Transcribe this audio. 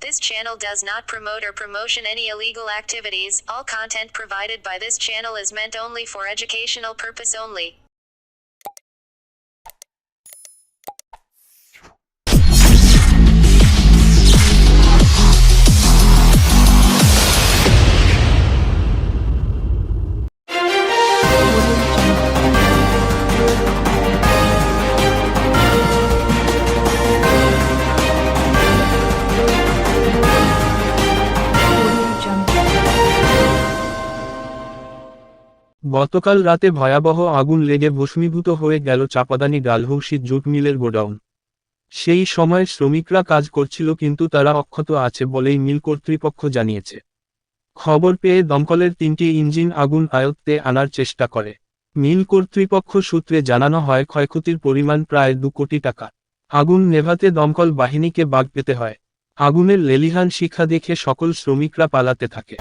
This channel does not promote or promotion any illegal activities. All content provided by this channel is meant only for educational purpose only. গতকাল রাতে ভয়াবহ আগুন লেগে ভস্মীভূত হয়ে গেল চাপাদানি ডালহৌসি জুট মিলের গোডাউন। সেই সময় শ্রমিকরা কাজ করছিল, কিন্তু তারা অক্ষত আছে বলেই মিল কর্তৃপক্ষ জানিয়েছে। খবর পেয়ে দমকলের 3টি ইঞ্জিন আগুন আয়ত্তে আনার চেষ্টা করে। মিল কর্তৃপক্ষ সূত্রে জানানো হয় ক্ষয়ক্ষতির পরিমাণ প্রায় 2 কোটি টাকা। আগুন নেভাতে দমকল বাহিনীকে বাগ পেতে হয়। আগুনের লেলিহান শিখা দেখে সকল শ্রমিকরা পালাতে থাকে।